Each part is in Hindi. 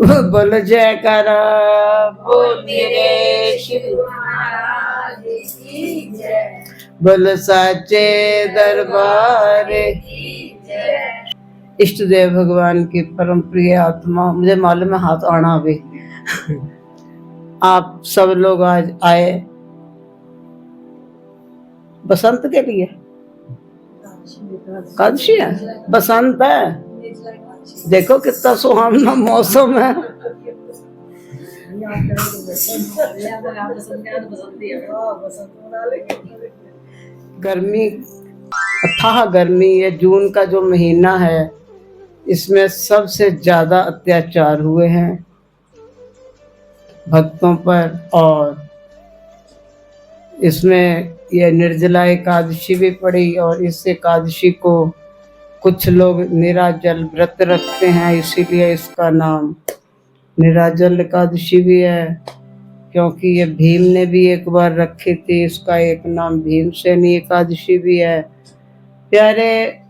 बोल जयकारा बोल मेरे शिव महाराज की जय। बोल साचे दरबार की जय। इष्ट देव भगवान की परम प्रिय आत्मा, मुझे मालूम है हाथ आना अभी। आप सब लोग आज आए बसंत के लिए। एकादशी है, बसंत है। देखो कितना सुहावना मौसम है। गर्मी, अथाह गर्मी, ये जून का जो महीना है इसमें सबसे ज्यादा अत्याचार हुए हैं भक्तों पर। और इसमें ये निर्जला एकादशी भी पड़ी और इस एकादशी को कुछ लोग निराजल व्रत रखते हैं, इसीलिए इसका नाम निराजल एकादशी भी है। क्योंकि ये भीम ने भी एक बार रखी थी, इसका एक नाम भीमसेनी एकादशी भी है। प्यारे,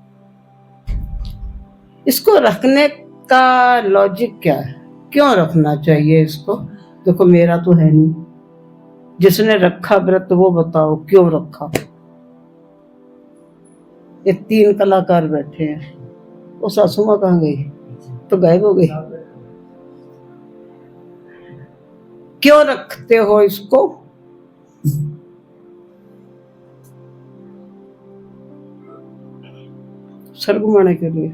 इसको रखने का लॉजिक क्या है, क्यों रखना चाहिए इसको? देखो मेरा तो है नहीं, जिसने रखा व्रत वो बताओ क्यों रखा। ये 3 कलाकार बैठे हैं, वो सासू माँ कहाँ गई? तो गायब हो गई। क्यों रखते हो इसको? स्वर्ग माने के लिए।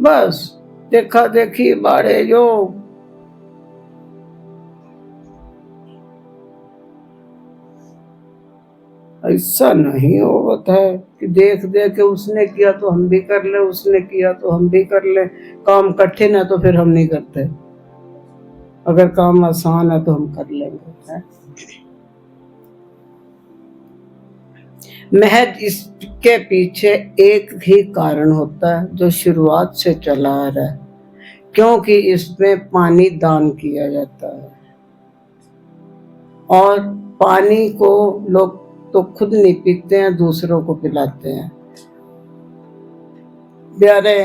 बस देखा देखी बाड़े जो ऐसा नहीं होता है कि देख देख के उसने किया तो हम भी कर ले, उसने किया तो हम भी कर ले। काम कठिन है तो फिर हम नहीं करते, अगर काम आसान है तो हम कर लेंगे। महज इसके पीछे एक ही कारण होता है जो शुरुआत से चला आ रहा है, क्योंकि इसमें पानी दान किया जाता है और पानी को लोग तो खुद नहीं पीते हैं, दूसरों को पिलाते हैं। प्यारे,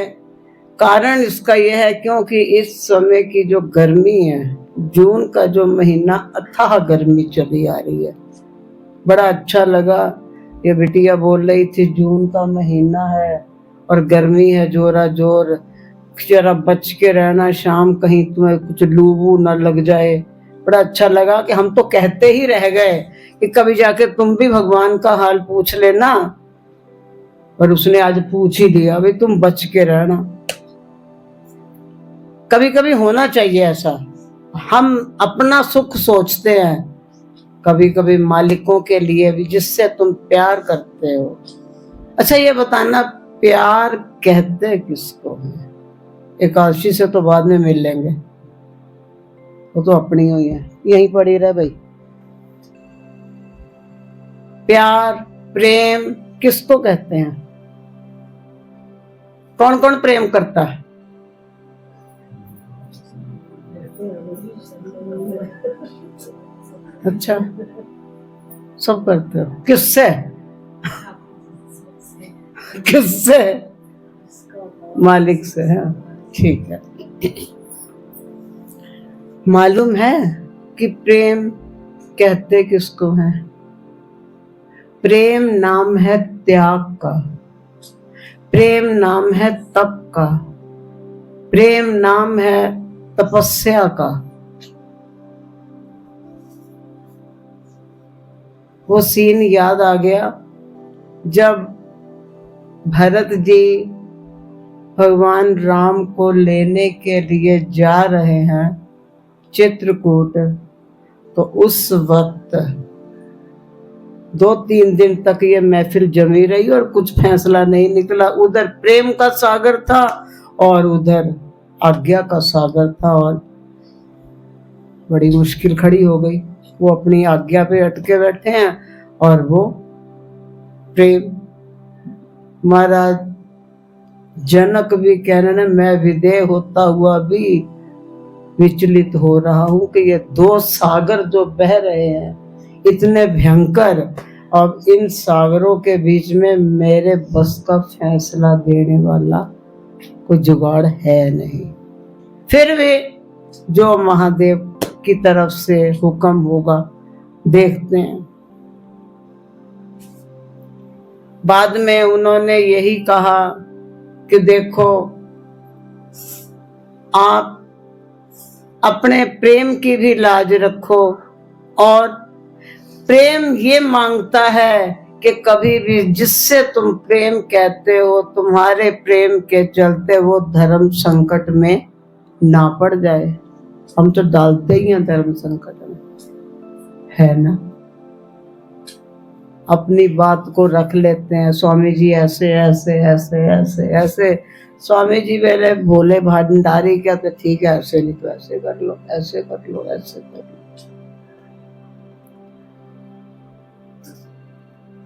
कारण इसका यह है क्योंकि इस समय की जो गर्मी है, जून का जो महीना अथाह गर्मी चली आ रही है। बड़ा अच्छा लगा, ये बिटिया बोल रही थी जून का महीना है और गर्मी है जोरा जोर, जरा बच के रहना, शाम कहीं तुम्हें कुछ लू वू न लग जाए। बड़ा अच्छा लगा कि हम तो कहते ही रह गए कि कभी जाके तुम भी भगवान का हाल पूछ लेना, पर उसने आज पूछ ही दिया, भाई तुम बच के रहना। कभी कभी होना चाहिए ऐसा। हम अपना सुख सोचते हैं, कभी कभी मालिकों के लिए भी, जिससे तुम प्यार करते हो। अच्छा ये बताना, प्यार कहते किसको है? एकादशी से तो बाद में मिल लेंगे, वो तो अपनी हुई है, यहीं पड़ी रहे भाई। प्यार प्रेम किसको कहते हैं? कौन कौन प्रेम करता है? अच्छा, सब करते हो। किससे? किससे? मालिक से है। ठीक है। मालूम है कि प्रेम कहते किसको है? प्रेम नाम है त्याग का, प्रेम नाम है तप का, प्रेम नाम है तपस्या का। वो सीन याद आ गया जब भरत जी भगवान राम को लेने के लिए जा रहे हैं चित्रकूट, तो उस वक्त 2-3 दिन तक ये महफिल जमी रही और कुछ फैसला नहीं निकला। उधर प्रेम का सागर था और उधर आज्ञा का सागर था, और बड़ी मुश्किल खड़ी हो गई। वो अपनी आज्ञा पे अटके बैठे हैं और वो प्रेम। महाराज जनक भी कह रहे हैं, मैं विदेह होता हुआ भी विचलित हो रहा हूं कि ये 2 सागर जो बह रहे हैं इतने भयंकर, अब इन सागरों के बीच में मेरे बस का फैसला देने वाला कोई जुगाड़ है नहीं। फिर भी जो महादेव की तरफ से हुक्म होगा देखते हैं। बाद में उन्होंने यही कहा कि देखो, आप अपने प्रेम की भी लाज रखो, और प्रेम ये मांगता है कि कभी भी जिससे तुम प्रेम कहते हो, तुम्हारे प्रेम के चलते वो धर्म संकट में ना पड़ जाए। हम तो डालते ही हैं धर्म संकट में, है ना। अपनी बात को रख लेते हैं, स्वामी जी ऐसे ऐसे ऐसे ऐसे ऐसे। स्वामी जी पहले बोले भंडारी क्या, तो ठीक है ऐसे नहीं तो ऐसे कर लो, ऐसे कर लो, ऐसे कर लो।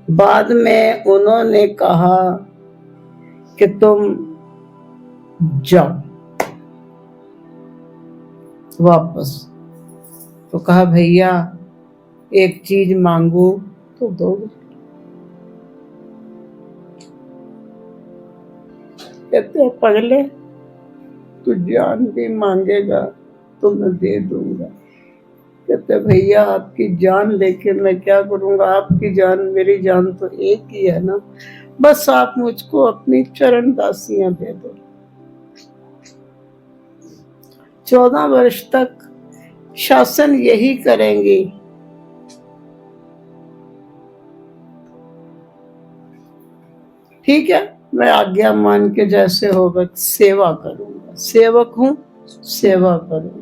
बाद में उन्होंने कहा कि तुम जाओ वापस। तो कहा भैया एक चीज मांगू तो दोगे? कहते पगले, तू जान भी मांगेगा तो मैं दे दूंगा। कहते भैया आपकी जान लेके मैं क्या करूंगा, आपकी जान मेरी जान तो एक ही है ना, बस आप मुझको अपनी चरण दासियां दे दो। 14 वर्ष तक शासन यही करेंगी। ठीक है, मैं आज्ञा मान के जैसे होगा सेवा करूंगा, सेवक हूं, सेवा करूंगा।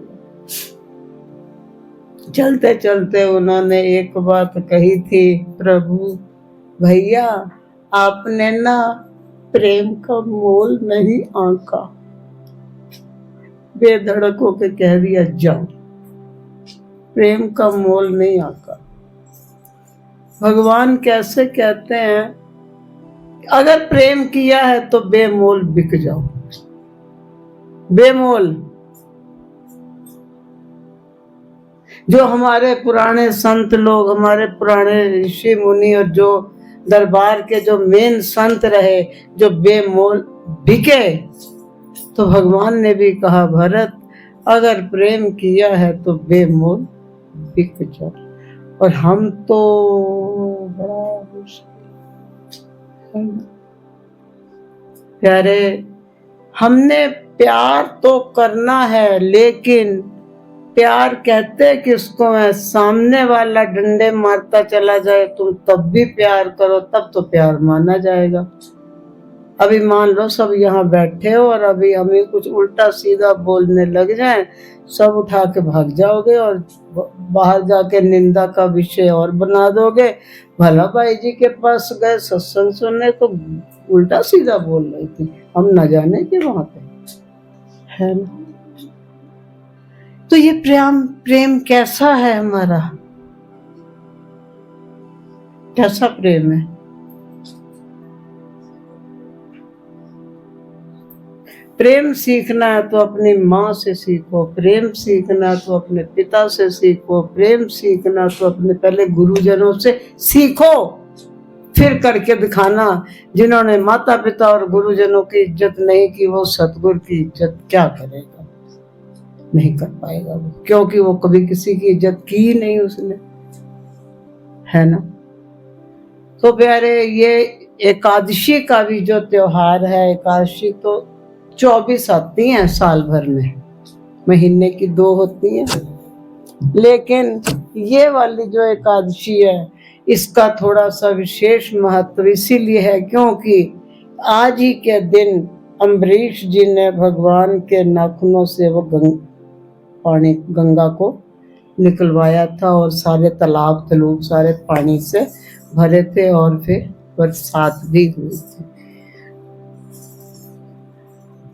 चलते चलते उन्होंने एक बात कही थी, प्रभु भैया आपने ना प्रेम का मोल नहीं आंका। बेधड़क होके कह दिया जाओ, प्रेम का मोल नहीं आंका। भगवान कैसे कहते हैं, अगर प्रेम किया है तो बेमोल बिक जाओ, बेमोल। जो हमारे पुराने संत लोग, हमारे पुराने ऋषि मुनि और जो दरबार के जो मेन संत रहे, जो बेमोल बिके, तो भगवान ने भी कहा भरत अगर प्रेम किया है तो बेमोल बिक जाओ। और हम तो बड़ा प्यारे, हमने प्यार तो करना है, लेकिन प्यार कहते किसको है, सामने वाला डंडे मारता चला जाए तुम तब भी प्यार करो, तब तो प्यार माना जाएगा। अभी मान लो सब यहाँ बैठे हो और अभी हमें कुछ उल्टा सीधा बोलने लग जाए, सब उठा के भाग जाओगे और बाहर जाके निंदा का विषय और बना दोगे। भला भाई जी के पास गए सत्संग सुनने तो उल्टा सीधा बोल रही थी, हम न जाने के वहां पे, है ना। तो ये प्रेम कैसा है हमारा, कैसा प्रेम है। प्रेम सीखना है तो अपनी माँ से सीखो, प्रेम सीखना तो अपने पिता से सीखो, प्रेम सीखना तो अपने पहले गुरुजनों से सीखो, फिर करके दिखाना। जिन्होंने माता पिता और गुरुजनों की इज्जत नहीं की, वो सतगुरु की इज्जत क्या करेगा, नहीं कर पाएगा वो, क्योंकि वो कभी किसी की इज्जत की ही नहीं उसने, है ना। तो प्यारे, ये एकादशी का भी जो त्योहार है, एकादशी तो 24 आती हैं साल भर में, महीने की 2 होती हैं, लेकिन ये वाली जो एकादशी है इसका थोड़ा सा विशेष महत्व इसीलिए है क्योंकि आज ही के दिन अम्बरीश जी ने भगवान के नाखूनों से वो पानी गंगा को निकलवाया था और सारे तालाब तलूब सारे पानी से भरे थे और फिर बरसात भी हुई थी।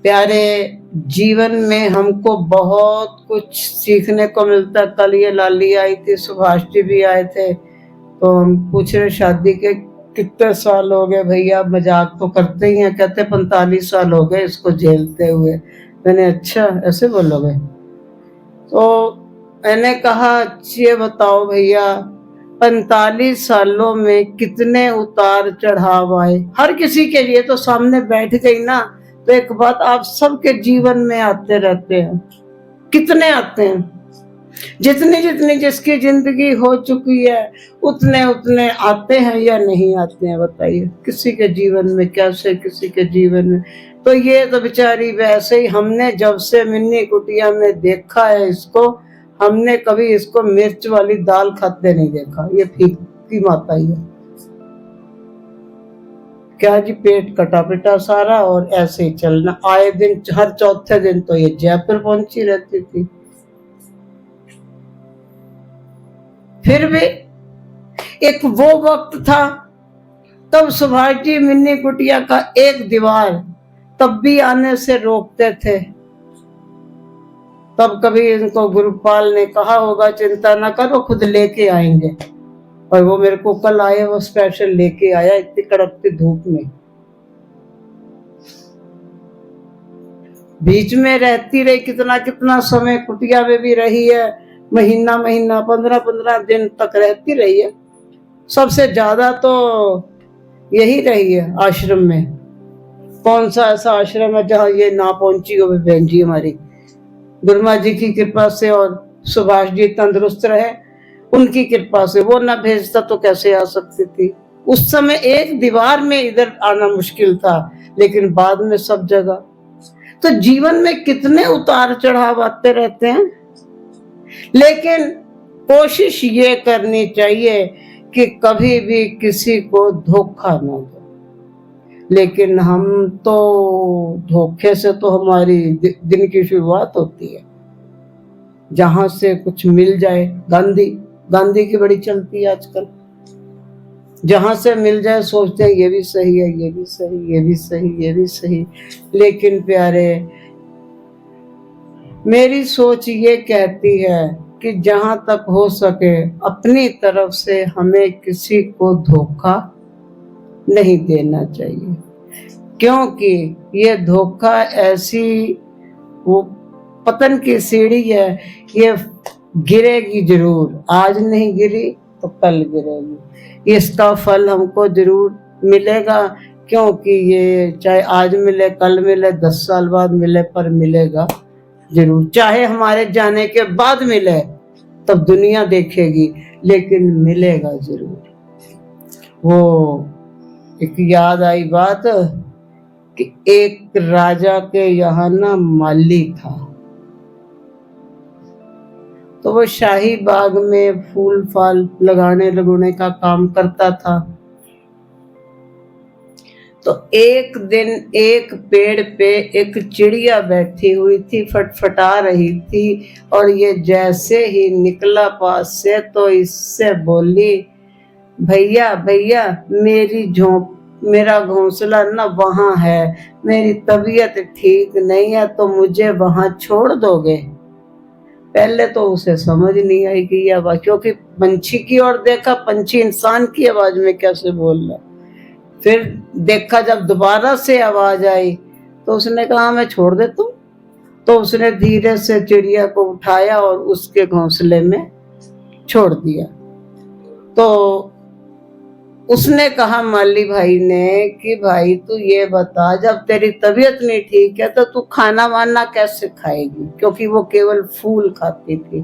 प्यारे, जीवन में हमको बहुत कुछ सीखने को मिलता। कल ये लाली आई थी, सुभाष जी भी आए थे, तो हम पूछ रहे शादी के कितने साल हो गए भैया, मजाक तो करते ही हैं, कहते 45 साल हो गए इसको झेलते हुए। मैंने अच्छा ऐसे बोलोगे, तो मैंने कहा ये बताओ भैया 45 सालों में कितने उतार चढ़ाव आए, हर किसी के लिए। तो सामने बैठ गई ना, तो एक बात आप सबके जीवन में आते रहते हैं। कितने आते हैं? जितनी जितनी जिसकी जिंदगी हो चुकी है उतने उतने आते हैं या नहीं आते हैं, बताइए। किसी के जीवन में कैसे, किसी के जीवन में। तो ये तो बेचारी वैसे ही, हमने जब से मिन्नी कुटिया में देखा है इसको, हमने कभी इसको मिर्च वाली दाल खाते नहीं देखा। ये फीकी माता ही है क्या जी, पेट कटा पिटा सारा और ऐसे ही चलना। आए दिन हर चौथे दिन तो ये जयपुर पहुंची रहती थी। फिर भी एक वो वक्त था तब सुभाष जी मिन्नी कुटिया का एक दीवार तब भी आने से रोकते थे। तब कभी इनको गुरुपाल ने कहा होगा चिंता न करो, खुद लेके आएंगे। और वो मेरे को कल आए, वो स्पेशल लेके आया इतनी कड़कती धूप में। बीच में रहती रही कितना कितना समय, कुटिया में भी रही है, महीना महीना 15-15 दिन तक रहती रही है। सबसे ज्यादा तो यही रही है आश्रम में। कौन सा ऐसा आश्रम है जहाँ ये ना पहुंची हो बहन जी हमारी। गुरुमा जी की कृपा से और सुभाष जी तंदुरुस्त रहे, उनकी कृपा से। वो ना भेजता तो कैसे आ सकती थी। उस समय एक दीवार में इधर आना मुश्किल था, लेकिन बाद में सब जगह। तो जीवन में कितने उतार चढ़ाव आते रहते हैं, लेकिन कोशिश ये करनी चाहिए कि कभी भी किसी को धोखा न दो। लेकिन हम तो धोखे से तो हमारी दिन की शुरुआत होती है, जहां से कुछ मिल जाए। गांधी की बड़ी चलती है आजकल। जहां से मिल जाए सोचते हैं ये भी सही है, ये भी सही, ये भी सही, ये भी सही। लेकिन प्यारे, मेरी सोच ये कहती है कि जहां तक हो सके अपनी तरफ से हमें किसी को धोखा नहीं देना चाहिए, क्योंकि ये धोखा ऐसी वो पतन की सीढ़ी है, ये गिरेगी जरूर। आज नहीं गिरी तो कल गिरेगी। इसका फल हमको जरूर मिलेगा, क्योंकि ये चाहे आज मिले, कल मिले, 10 साल बाद मिले, पर मिलेगा जरूर। चाहे हमारे जाने के बाद मिले तब दुनिया देखेगी, लेकिन मिलेगा जरूर। वो एक याद आई बात कि एक राजा के यहाँ ना माली था। तो वो शाही बाग में फूल फाल लगाने का काम करता था। तो एक दिन एक पेड़ पे एक चिड़िया बैठी हुई थी, फटफटा रही थी। और ये जैसे ही निकला पास से तो इससे बोली, भैया भैया मेरा घोंसला ना वहां है, मेरी तबीयत ठीक नहीं है, तो मुझे वहां छोड़ दोगे? पहले तो उसे समझ नहीं आई कि यह आवाज, क्योंकि पंछी की ओर देखा, पंछी इंसान की आवाज में कैसे बोल रहा। फिर देखा जब दोबारा से आवाज आई तो उसने कहा मैं छोड़ देता हूं। तो उसने धीरे से चिड़िया को उठाया और उसके घोंसले में छोड़ दिया। तो उसने कहा माली भाई ने कि भाई तू ये बता, जब तेरी तबीयत नहीं ठीक है तो तू खाना वाना कैसे खाएगी, क्योंकि वो केवल फूल खाती थी,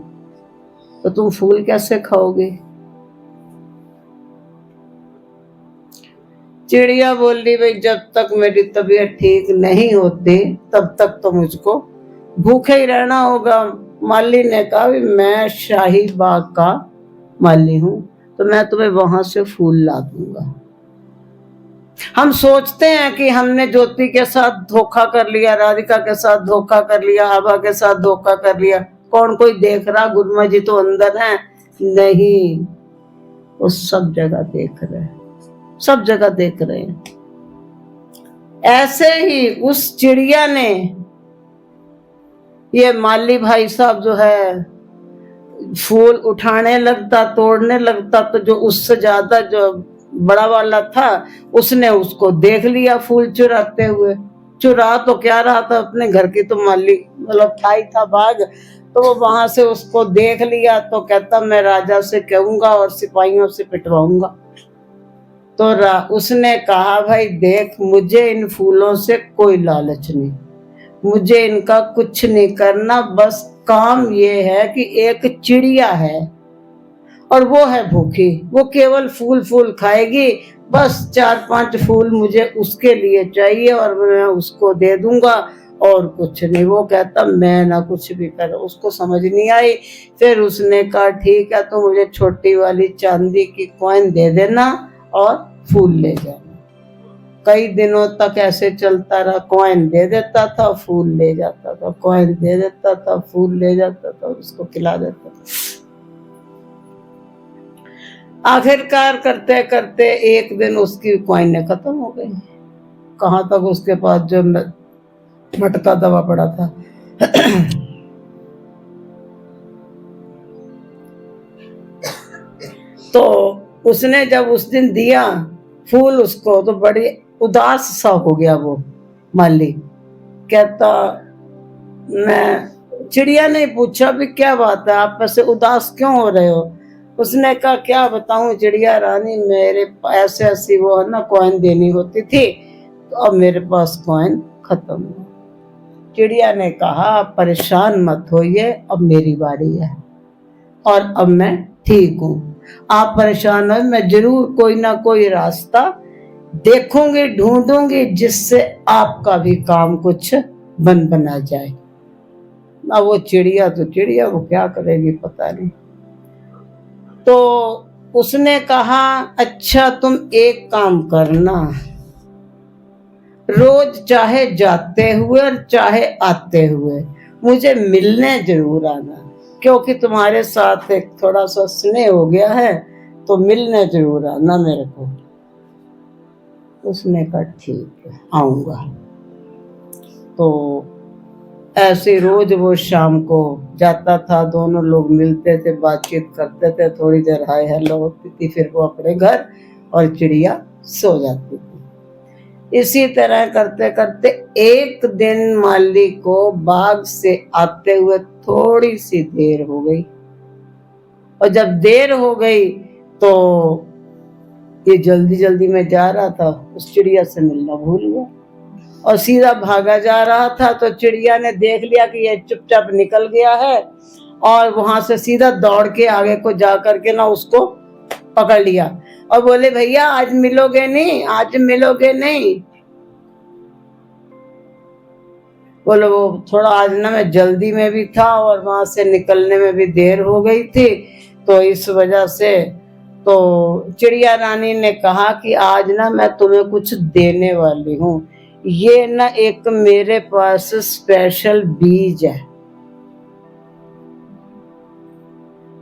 तो तुम फूल कैसे खाओगे? चिड़िया बोली, भाई जब तक मेरी तबीयत ठीक नहीं होती तब तक तो मुझको भूखे ही रहना होगा। माली ने कहा, मैं शाही बाग का माली हूं, तो मैं तुम्हें वहां से फूल ला दूंगा। हम सोचते हैं कि हमने ज्योति के साथ धोखा कर लिया, राधिका के साथ धोखा कर लिया, आभा के साथ धोखा कर लिया, कौन कोई देख रहा, गुरुमा जी तो अंदर हैं। नहीं, वो सब जगह देख रहे हैं, सब जगह देख रहे हैं। ऐसे ही उस चिड़िया ने, ये माली भाई साहब जो है फूल उठाने लगता, तोड़ने लगता, तो जो उससे ज्यादा जो बड़ा वाला था उसने उसको देख लिया फूल चुराते हुए। चुरा तो क्या रहा था, अपने घर की तो माली मतलब था ही था बाग, तो वो वहां से उसको देख लिया तो कहता मैं राजा से कहूंगा और सिपाहियों से पिटवाऊंगा। तो उसने कहा भाई देख, मुझे इन फूलों से कोई लालच नहीं, मुझे इनका कुछ नहीं करना, बस काम ये है कि एक चिड़िया है और वो है भूखी, वो केवल फूल फूल खाएगी, बस 4-5 फूल मुझे उसके लिए चाहिए और मैं उसको दे दूंगा और कुछ नहीं। वो कहता मैं ना कुछ भी कर, उसको समझ नहीं आई। फिर उसने कहा ठीक है, तो मुझे छोटी वाली चांदी की कॉइन दे देना और फूल ले जाना। कई दिनों तक ऐसे चलता रहा, कॉइन दे देता था, फूल ले जाता था, कॉइन दे देता था, फूल ले जाता था, उसको खिला देता था। आखिरकार करते करते एक दिन उसकी कॉइनें खत्म हो गई। कहाँ तक उसके पास जो मटका दवा पड़ा था। तो उसने जब उस दिन दिया फूल उसको, तो बड़ी उदास सा हो गया वो माली। कहता मैं, चिड़िया ने पूछा भी क्या बात है, आप ऐसे उदास क्यों हो रहे हो? उसने कहा क्या बताऊं चिड़िया रानी, मेरे ऐसे ऐसी वो है ना कॉइन देनी होती थी, तो अब मेरे पास कॉइन खत्म हो। चिड़िया ने कहा परेशान मत होइए, अब मेरी बारी है और अब मैं ठीक हूँ, आप परेशान हो, मैं जरूर कोई ना कोई रास्ता देखूंगी, ढूंढूंगी जिससे आपका भी काम कुछ बना जाए। अब वो चिड़िया तो चिड़िया, वो क्या करेगी पता नहीं। तो उसने कहा अच्छा तुम एक काम करना, रोज चाहे जाते हुए और चाहे आते हुए मुझे मिलने जरूर आना, क्योंकि तुम्हारे साथ एक थोड़ा सा स्नेह हो गया है, तो मिलने जरूर आना मेरे को। उसने कहा ठीक है आऊंगा। तो ऐसे रोज वो शाम को जाता था, दोनों लोग मिलते थे, बातचीत करते थे, थोड़ी देर हाय हेलो होती थी, फिर वो अपने घर और चिड़िया सो जाती थी। इसी तरह करते करते एक दिन माली को बाग से आते हुए थोड़ी सी देर हो गई, और जब देर हो गई तो ये जल्दी जल्दी में जा रहा था, उस चिड़िया से मिलना भूल गया और सीधा भागा जा रहा था। तो चिड़िया ने देख लिया कि ये चुपचाप निकल गया है, और वहां से सीधा दौड़ के आगे को जा करके ना उसको पकड़ लिया और बोले भैया आज मिलोगे नहीं, आज मिलोगे नहीं? बोले वो थोड़ा आज ना मैं जल्दी में भी था और वहां से निकलने में भी देर हो गई थी, तो इस वजह से। तो चिड़िया रानी ने कहा कि आज ना मैं तुम्हें कुछ देने वाली हूँ, ये ना एक मेरे पास स्पेशल बीज है,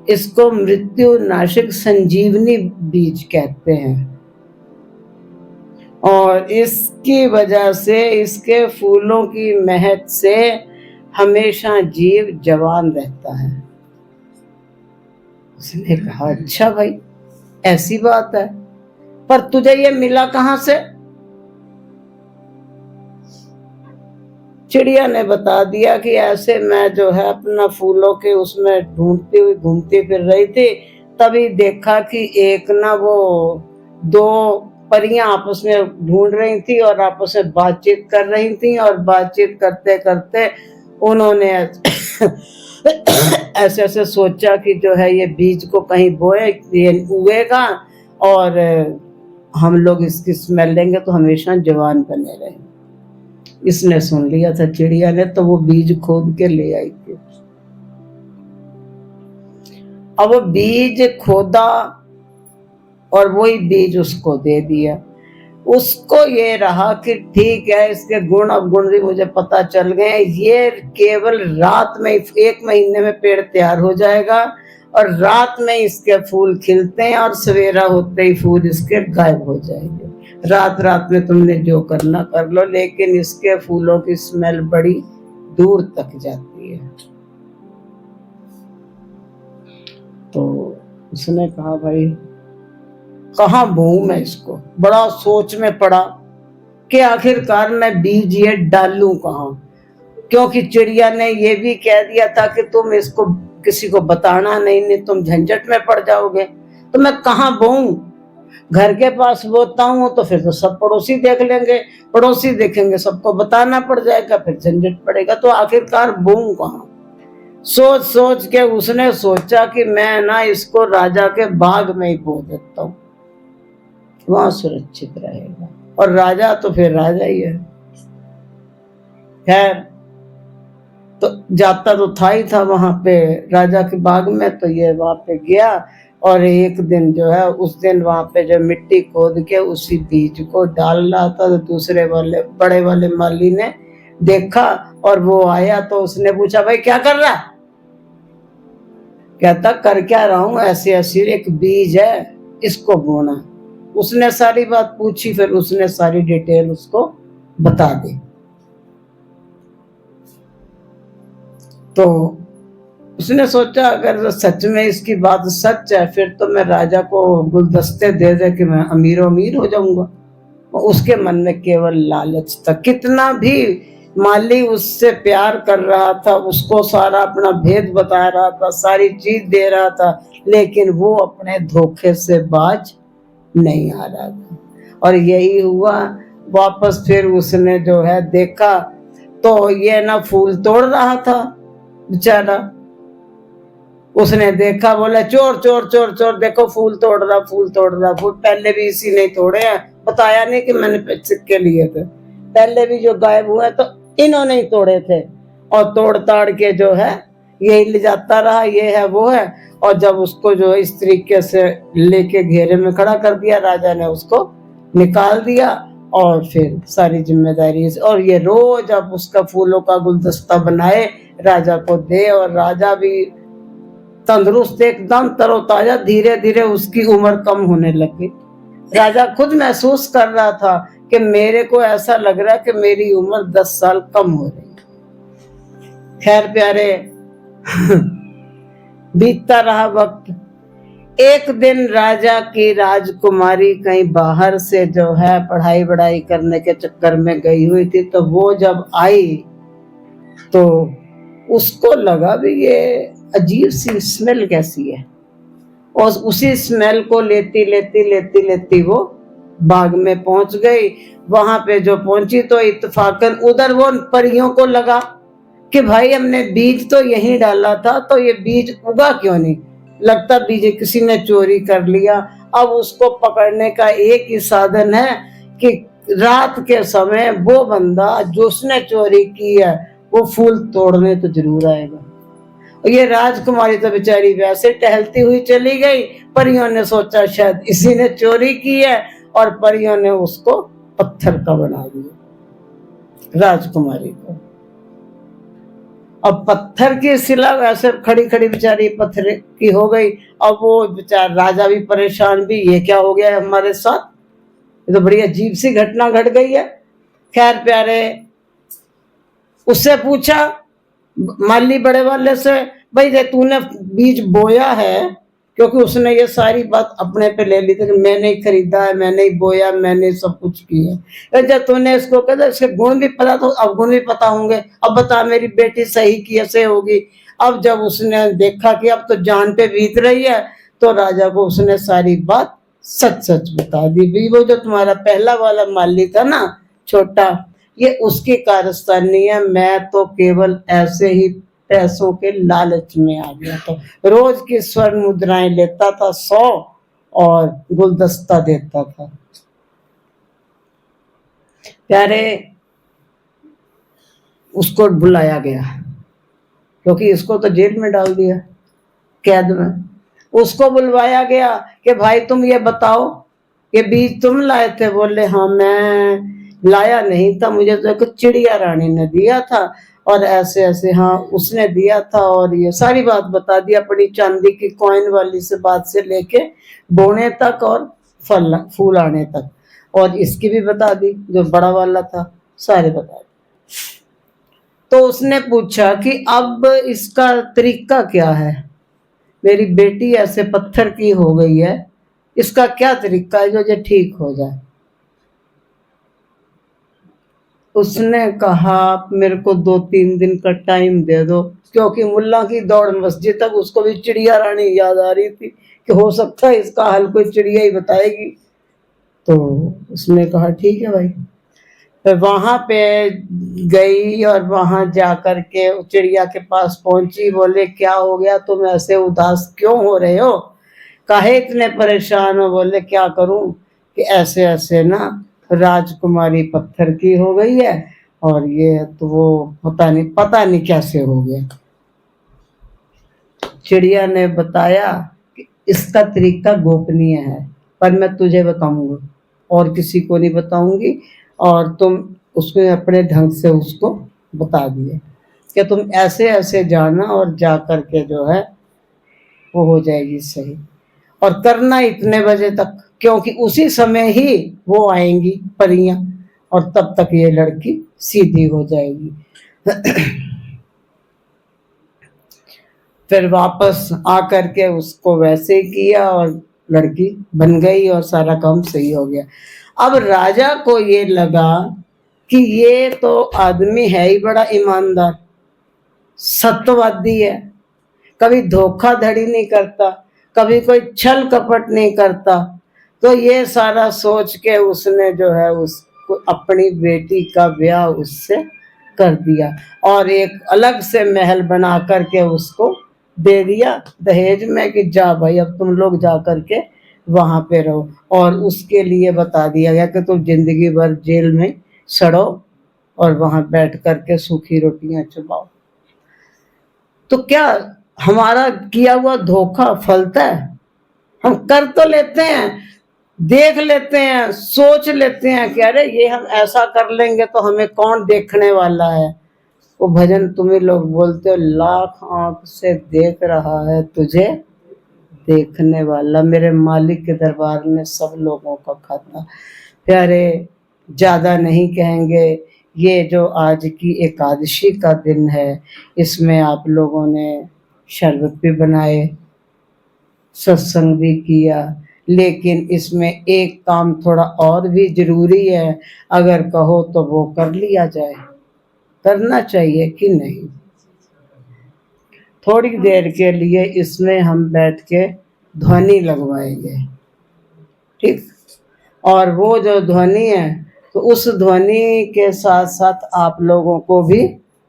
इसको मृत्यु नाशक संजीवनी बीज कहते हैं, और इसकी वजह से, इसके फूलों की महक से हमेशा जीव जवान रहता है। उसने कहा अच्छा भाई ऐसी बात है, पर तुझे ये मिला कहां से? चिड़िया ने बता दिया कि ऐसे मैं जो है अपना फूलों के उसमें ढूंढती हुई घूमती फिर रही थी, तभी देखा कि एक ना वो दो परियां आपस में ढूंढ रही थी और आपस में बातचीत कर रही थी, और बातचीत करते करते उन्होंने ऐसे ऐसे सोचा कि जो है ये बीज को कहीं बोए, ये उगेगा और हम लोग इसकी स्मेल लेंगे तो हमेशा जवान बने रहेंगे। इसने सुन लिया था चिड़िया ने, तो वो बीज खोद के ले आई थी। अब वो बीज खोदा और वही बीज उसको दे दिया। उसको ये रहा कि ठीक है इसके गुण अवगुण भी मुझे पता चल गए, ये केवल रात में 1 महीने में पेड़ तैयार हो जाएगा, और रात में इसके फूल खिलते हैं और सवेरा होते ही फूल इसके गायब हो जाएंगे। रात रात में तुमने जो करना कर लो, लेकिन इसके फूलों की स्मेल बड़ी दूर तक जाती है। तो उसने कहा भाई कहाँ बोऊं मैं इसको? बड़ा सोच में पड़ा कि आखिरकार मैं बीज ये डालूं कहाँ। क्योंकि चिड़िया ने ये भी कह दिया था कि तुम इसको किसी को बताना नहीं तुम झंझट में पड़ जाओगे। तो मैं कहाँ बोऊं, घर के पास बोता हूँ तो फिर तो सब पड़ोसी देख लेंगे, पड़ोसी देखेंगे सबको बताना पड़ जाएगा, फिर झंझट पड़ेगा, तो आखिरकार बोऊं कहाँ। सोच सोच के उसने सोचा कि मैं ना इसको राजा के बाग में ही बो देता हूँ, वहां सुरक्षित रहेगा। और राजा तो फिर राजा ही है। खैर तो जाता तो था ही था वहां पे राजा के बाग में, तो ये वहां पे गया और एक दिन जो है उस दिन वहां पे जो मिट्टी खोद के उसी बीज को डाल रहा था, तो दूसरे वाले बड़े वाले माली ने देखा और वो आया तो उसने पूछा भाई क्या कर रहा। कहता कर क्या रहा हूं, ऐसे ऐसी एक बीज है इसको बोना। उसने सारी बात पूछी, फिर उसने सारी डिटेल उसको बता दी। तो उसने सोचा अगर सच में इसकी बात सच है फिर तो मैं राजा को गुलदस्ते दे दे कि मैं अमीर अमीर हो जाऊंगा। उसके मन में केवल लालच था। कितना भी माली उससे प्यार कर रहा था, उसको सारा अपना भेद बता रहा था, सारी चीज दे रहा था, लेकिन वो अपने धोखे से बाज नहीं आ रहा था। और यही हुआ। वापस फिर उसने जो है देखा तो ये ना फूल तोड़ रहा था बेचारा। उसने देखा, बोला चोर चोर चोर चोर, देखो फूल तोड़ रहा फूल तोड़ रहा। फूल पहले भी इसी ने तोड़े हैं, बताया नहीं कि मैंने सिक्के लिए थे, पहले भी जो गायब हुए तो इन्होंने ही तोड़े थे। और तोड़ ताड़ के जो है यही ले जाता रहा, ये है वो है। और जब उसको जो इस तरीके से लेके घेरे में खड़ा कर दिया, राजा ने उसको निकाल दिया और फिर सारी जिम्मेदारी। और ये रोज अब उसका फूलों का गुलदस्ता बनाए, राजा को दे, और राजा भी तंदुरुस्त एकदम तरोताजा। धीरे धीरे उसकी उम्र कम होने लगी। राजा खुद महसूस कर रहा था कि मेरे को ऐसा लग रहा है कि मेरी उम्र 10 साल कम हो रही है। खैर प्यारे बीतता रहा वक्त। एक दिन राजा की राजकुमारी कहीं बाहर से जो है पढ़ाई वढ़ाई करने के चक्कर में गई हुई थी, तो वो जब आई तो उसको लगा भी ये अजीब सी स्मेल कैसी है। और उसी स्मेल को लेती लेती लेती लेती वो बाग में पहुंच गई। वहां पे जो पहुंची तो इत्तेफाकन उधर वो परियों को लगा कि भाई हमने बीज तो यहीं डाला था, तो ये बीज उगा क्यों नहीं। लगता बीज किसी ने चोरी कर लिया। अब उसको पकड़ने का एक ही साधन है कि रात के समय वो बंदा जो उसने चोरी की है वो फूल तोड़ने तो जरूर आएगा। और ये राजकुमारी तो बेचारी वैसे टहलती हुई चली गई। परियों ने सोचा शायद इसी ने चोरी की है, और परियों ने उसको पत्थर का बना दिया राजकुमारी को। अब पत्थर की शिला वैसे खड़ी खड़ी बेचारी पत्थर की हो गई। अब वो बेचारा राजा भी परेशान भी, ये क्या हो गया है हमारे साथ, ये तो बड़ी अजीब सी घटना घट गई है। खैर प्यारे उससे पूछा माली बड़े वाले से, भाई जे तूने बीज बोया है, क्योंकि उसने ये सारी बात अपने पे ले ली थी कि मैंने ही खरीदा है, मैंने ही बोया, मैंने सब कुछ किया। जब तूने इसको कहता इसके गुण भी पता, तो अब गुण भी पता होंगे, अब बता मेरी बेटी सही कैसे होगी। अब जब उसने देखा कि अब तो जान पे बीत रही है, तो राजा को उसने सारी बात सच सच बता दी। भाई वो जो तुम्हारा पहला वाला माली था ना छोटा, ये उसकी कारस्तानी है, मैं तो केवल ऐसे ही पैसों के लालच में आ गया था। रोज की स्वर्ण मुद्राएं लेता था 100 और गुलदस्ता देता था। प्यारे उसको बुलाया गया, क्योंकि इसको तो जेल में डाल दिया, कैद में। उसको बुलवाया गया कि भाई तुम ये बताओ ये बीज तुम लाए थे। बोले हाँ मैं लाया नहीं था, मुझे तो एक चिड़िया रानी ने दिया था, और ऐसे ऐसे हाँ उसने दिया था। और ये सारी बात बता दी, अपनी चांदी की कॉइन वाली से बात से लेके बोने तक और फल फूल आने तक, और इसकी भी बता दी जो बड़ा वाला था, सारे बता दी। तो उसने पूछा कि अब इसका तरीका क्या है, मेरी बेटी ऐसे पत्थर की हो गई है, इसका क्या तरीका है जो ये ठीक हो जाए। उसने कहा आप मेरे को 2-3 दिन का टाइम दे दो, क्योंकि मुल्ला की दौड़ मस्जिद तक उसको भी चिड़िया रानी याद आ रही थी कि हो सकता है इसका हल कोई चिड़िया ही बताएगी। तो उसने कहा ठीक है भाई। फिर वहां पे गई और वहां जा कर के चिड़िया के पास पहुंची। बोले क्या हो गया, तुम ऐसे उदास क्यों हो रहे हो, काहे इतने परेशान हो। बोले क्या करूं कि ऐसे ऐसे ना राजकुमारी पत्थर की हो गई है और ये तो वो पता नहीं कैसे हो गया। चिड़िया ने बताया कि इसका तरीका गोपनीय है, पर मैं तुझे बताऊंगा और किसी को नहीं बताऊंगी, और तुम उसको अपने ढंग से उसको बता दिए कि तुम ऐसे ऐसे जाना और जा कर के जो है वो हो जाएगी सही, और करना इतने बजे तक, क्योंकि उसी समय ही वो आएंगी परियां और तब तक ये लड़की सीधी हो जाएगी। फिर वापस आकर के उसको वैसे ही किया और लड़की बन गई और सारा काम सही हो गया। अब राजा को ये लगा कि ये तो आदमी है ही बड़ा ईमानदार, सत्यवादी है, कभी धोखाधड़ी नहीं करता, कभी कोई छल कपट नहीं करता। तो ये सारा सोच के उसने जो है उसको अपनी बेटी का ब्याह उससे कर दिया और एक अलग से महल बना करके उसको दे दिया दहेज में कि जा भाई अब तुम लोग जा करके वहां पे रहो, और उसके लिए बता दिया गया कि तुम जिंदगी भर जेल में सड़ो और वहां बैठ करके सूखी रोटियां चबाओ। तो क्या हमारा किया हुआ धोखा फलता है? हम कर तो लेते हैं, देख लेते हैं, सोच लेते हैं कि अरे ये हम ऐसा कर लेंगे तो हमें कौन देखने वाला है। वो भजन तुम्हें लोग बोलते हो, लाख आंख से देख रहा है तुझे देखने वाला, मेरे मालिक के दरबार में सब लोगों का खाता। प्यारे ज्यादा नहीं कहेंगे, ये जो आज की एकादशी का दिन है इसमें आप लोगों ने शरबत भी बनाए, सत्संग भी किया, लेकिन इसमें एक काम थोड़ा और भी जरूरी है, अगर कहो तो वो कर लिया जाए, करना चाहिए कि नहीं। थोड़ी देर के लिए इसमें हम बैठ के ध्वनि लगवाएंगे, ठीक, और वो जो ध्वनि है तो उस ध्वनि के साथ साथ आप लोगों को भी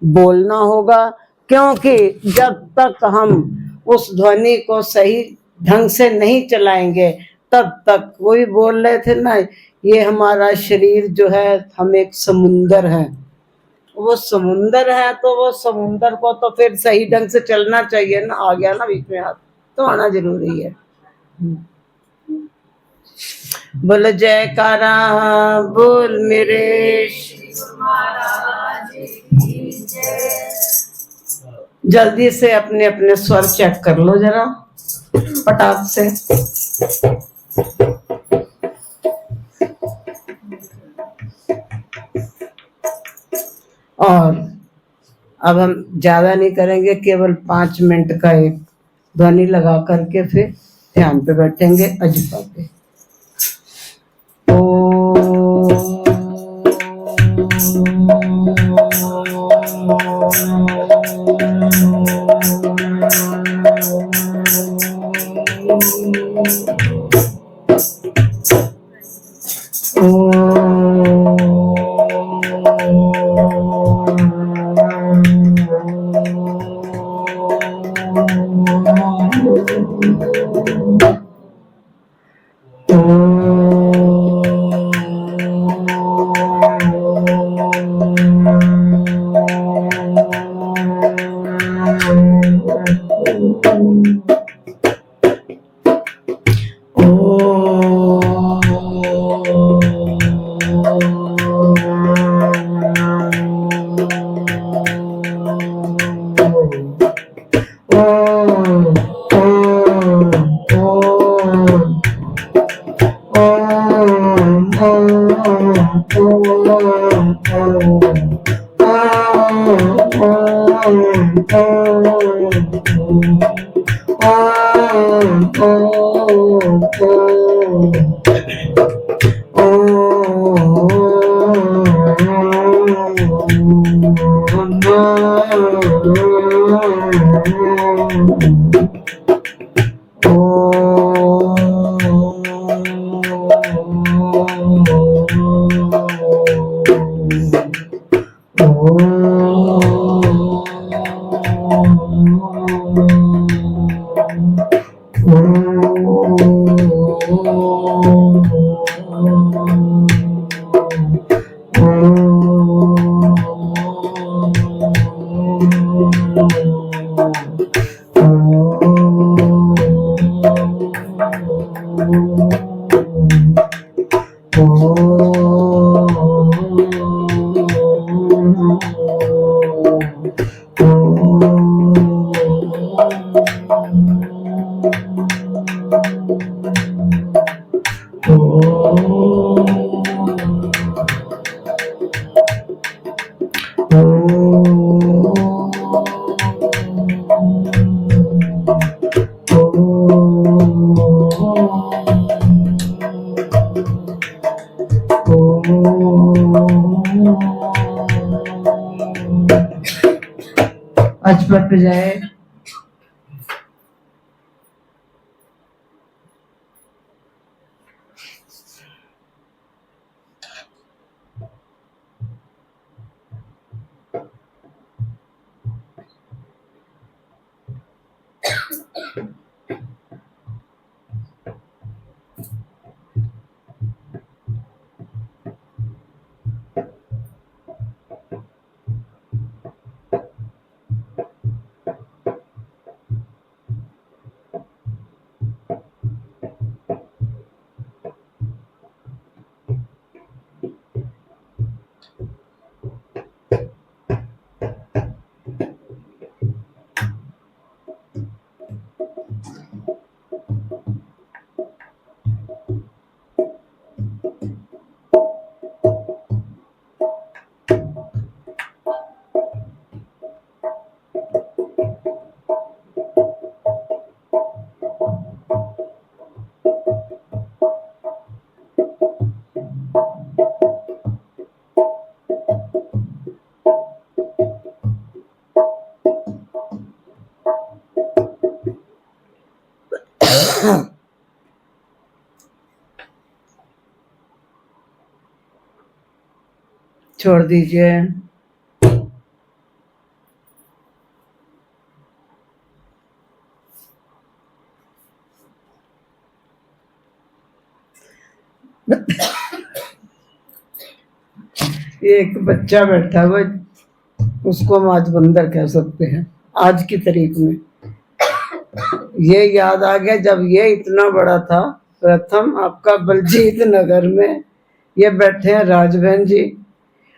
बोलना होगा, क्योंकि जब तक हम उस ध्वनि को सही ढंग से नहीं चलाएंगे तब तक, वो भी बोल रहे थे ना, ये हमारा शरीर जो है हम एक समुंदर है, वो समुंदर है तो वो समुंदर को तो फिर सही ढंग से चलना चाहिए ना। आ गया ना बीच में हाथ, तो आना जरूरी है। बोल जयकारा बोल मेरे महाराज की जय। जल्दी से अपने अपने स्वर चेक कर लो जरा पटाख से। और अब हम ज्यादा नहीं करेंगे, केवल 5 मिनट का एक ध्वनि लगा करके फिर ध्यान पे बैठेंगे अजपा पे। अचपट पे जाए। छोड़ दीजिए। एक बच्चा बैठा हुआ, उसको हम आज बंदर कह सकते हैं आज की तारीख में। ये याद आ गया जब ये इतना बड़ा था। प्रथम आपका बलजीत नगर में ये बैठे हैं राजबहन जी,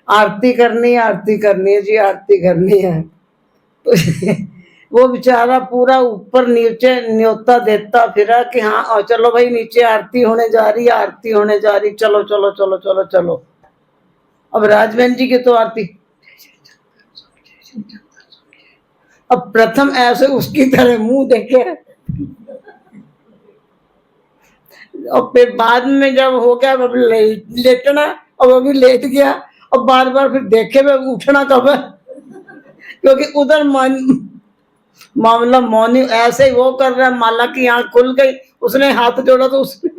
आरती करनी है जी, आरती करनी है। वो बेचारा पूरा ऊपर नीचे न्योता देता फिरा कि हाँ और चलो भाई नीचे आरती होने जा रही, आरती होने जा रही, चलो चलो चलो चलो चलो। अब राजबहन जी की तो आरती, अब प्रथम ऐसे उसकी तरह मुंह देखे, और फिर बाद में जब हो गया अब लेटना, और वो भी लेट गया, और बार बार फिर देखे हुए उठना कब है, क्योंकि उधर मामला मौनी ऐसे ही वो कर रहा है। माला की आंख खुल गई, उसने हाथ जोड़ा तो उसने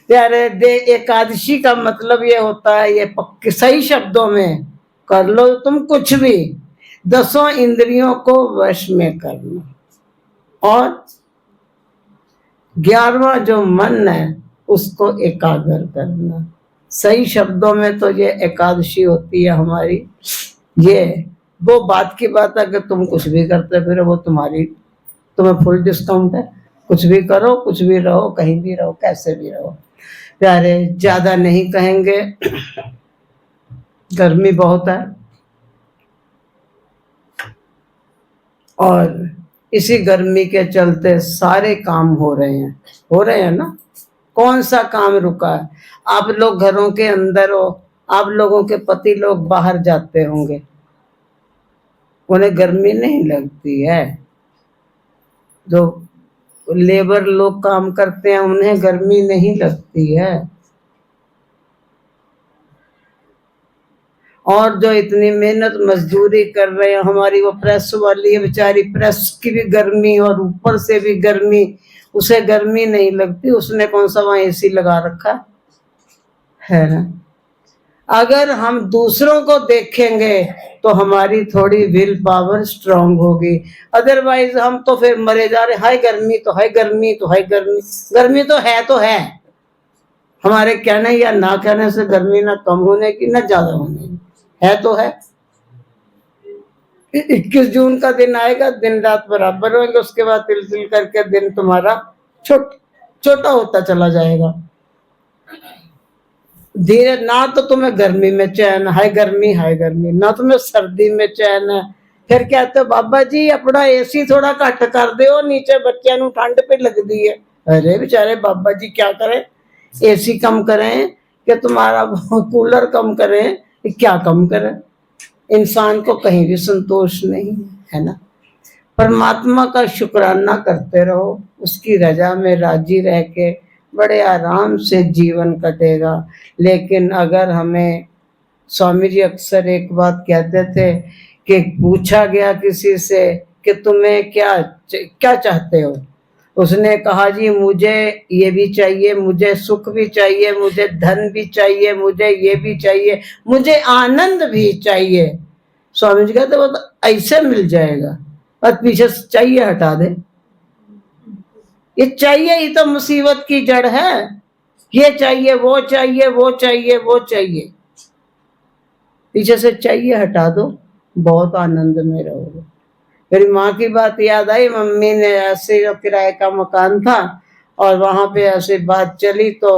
यारे दे। एकादशी का मतलब ये होता है, ये पक्के सही शब्दों में कर लो तुम कुछ भी, 10 इंद्रियों को वश में करना, और 11वां जो मन है उसको एकाग्र करना। सही शब्दों में तो ये एकादशी होती है हमारी। ये वो बात की बात है कि तुम कुछ भी करते फिर वो तुम्हें फुल डिस्काउंट है। कुछ भी करो, कुछ भी रहो, कहीं भी रहो, कैसे भी रहो। प्यारे ज्यादा नहीं कहेंगे, गर्मी बहुत है, और इसी गर्मी के चलते सारे काम हो रहे हैं ना। कौन सा काम रुका है? आप लोग घरों के अंदर हो, आप लोगों के पति लोग बाहर जाते होंगे, उन्हें गर्मी नहीं लगती है। जो लेबर लोग काम करते हैं उन्हें गर्मी नहीं लगती है। और जो इतनी मेहनत मजदूरी कर रहे हैं, हमारी वो प्रेस वाली है बेचारी, प्रेस की भी गर्मी और ऊपर से भी गर्मी, उसे गर्मी नहीं लगती, उसने कौन सा वहां एसी लगा रखा है ना। अगर हम दूसरों को देखेंगे तो हमारी थोड़ी विल पावर स्ट्रांग होगी, अदरवाइज हम तो फिर मरे जा रहे, हाय गर्मी तो हाय गर्मी तो हाय गर्मी। गर्मी तो है, हमारे कहने या ना कहने से गर्मी ना कम होने की ना ज्यादा होने की, है तो है। 21 जून का दिन आएगा, दिन रात बराबर होंगे, उसके बाद तिल तिल करके दिन तुम्हारा छोटा होता चला जाएगा। धीरे ना तो तुम्हें गर्मी में चैन, हाय गर्मी, ना तुम्हें सर्दी में चैन है। फिर कहते हो बाबा जी अपना एसी थोड़ा घट कर दो, नीचे बच्चों नू ठंड पे लगती है। अरे बेचारे बाबा जी क्या करें, एसी कम करें कि तुम्हारा कूलर कम करें, क्या कम करें, इंसान को कहीं भी संतोष नहीं है ना। परमात्मा का शुक्राना करते रहो, उसकी रजा में राजी रह के बड़े आराम से जीवन कटेगा। लेकिन अगर हमें, स्वामी जी अक्सर एक बात कहते थे कि पूछा गया किसी से कि तुम्हें क्या चाहते हो, उसने कहा जी मुझे ये भी चाहिए, मुझे सुख भी चाहिए, मुझे धन भी चाहिए, मुझे ये भी चाहिए, मुझे आनंद भी चाहिए। स्वामी जी कहते वो तो ऐसे मिल जाएगा, और पीछे से चाहिए हटा दे। ये चाहिए ही तो मुसीबत की जड़ है, ये चाहिए वो चाहिए वो चाहिए वो चाहिए, पीछे से चाहिए हटा दो, बहुत आनंद में रहोगे। मेरी माँ की बात याद आई, मम्मी ने ऐसे जो किराए का मकान था और वहां पे ऐसे बात चली तो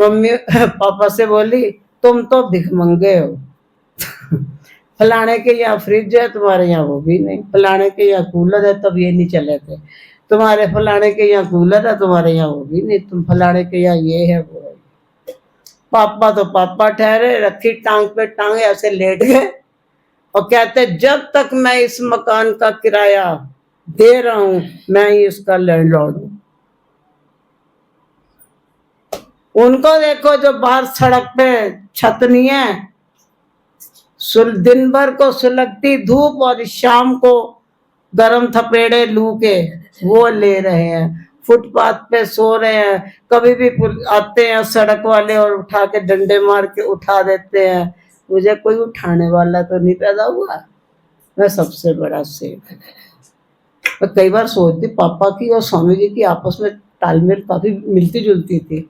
मम्मी पापा से बोली तुम तो भिखमंगे हो फलाने के यहाँ फ्रिज है तुम्हारे यहाँ वो भी नहीं, फलाने के यहाँ कूलर है तब ये नहीं चले थे, तुम्हारे फलाने के यहाँ कूलर है तुम्हारे यहाँ वो भी नहीं, तुम फलाने के यहाँ ये है वो है। पापा तो पापा ठहरे, रखी टांग पे टांग, ऐसे लेट गए और कहते जब तक मैं इस मकान का किराया दे रहा हूं मैं ही इसका लैंडलॉर्ड हूं। उनको देखो जो बाहर सड़क पे छत नहीं है, दिन भर को सुलगती धूप और शाम को गरम थपेड़े लू के वो ले रहे हैं, फुटपाथ पे सो रहे हैं, कभी भी आते हैं सड़क वाले और उठा के डंडे मार के उठा देते हैं। मुझे कोई उठाने वाला तो नहीं पैदा हुआ, मैं सबसे बड़ा सेठ। मैं कई बार सोचती पापा की और स्वामी जी की आपस में तालमेल काफी मिलती जुलती थी।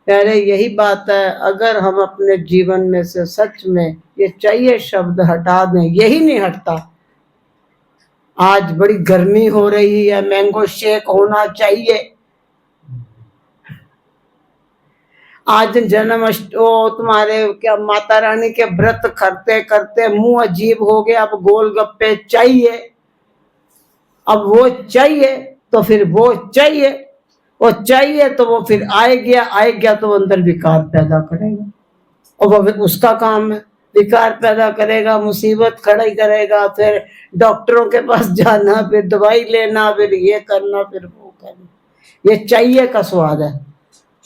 अरे यही बात है, अगर हम अपने जीवन में से सच में ये चाहिए शब्द हटा दें, यही नहीं हटता। आज बड़ी गर्मी हो रही है, मैंगो शेक होना चाहिए। आज तुम्हारे क्या माता रानी के व्रत करते करते मुंह अजीब हो गया, अब गोलगप्पे चाहिए, अब वो चाहिए तो फिर वो चाहिए, वो चाहिए तो वो फिर आए गया तो वो अंदर विकार पैदा करेगा, और वो उसका काम है, विकार पैदा करेगा, मुसीबत खड़ी करेगा, फिर डॉक्टरों के पास जाना, फिर दवाई लेना, फिर ये करना, फिर वो करना। ये चाहिए का स्वाद है।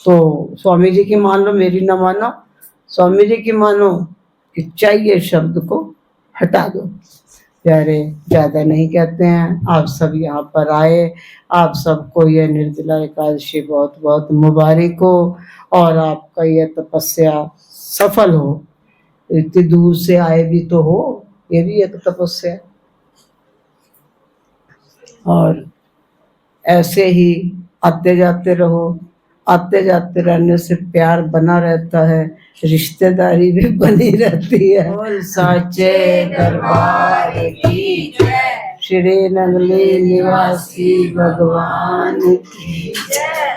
तो स्वामी जी की मान लो, मेरी ना मानो, स्वामी जी की मानो कि चाहिए शब्द को हटा दो। प्यारे ज्यादा नहीं कहते हैं, आप सब यहाँ पर आए, आप सबको ये निर्जला एकादशी बहुत बहुत मुबारक हो और आपका ये तपस्या सफल हो। इतनी दूर से आए भी तो हो, ये भी एक तपस्या। और ऐसे ही आते जाते रहो, आते जाते रहने से प्यार बना रहता है, रिश्तेदारी भी बनी रहती है। बोल साचे दरबार की जय, श्री नगली निवासी भगवान की जय।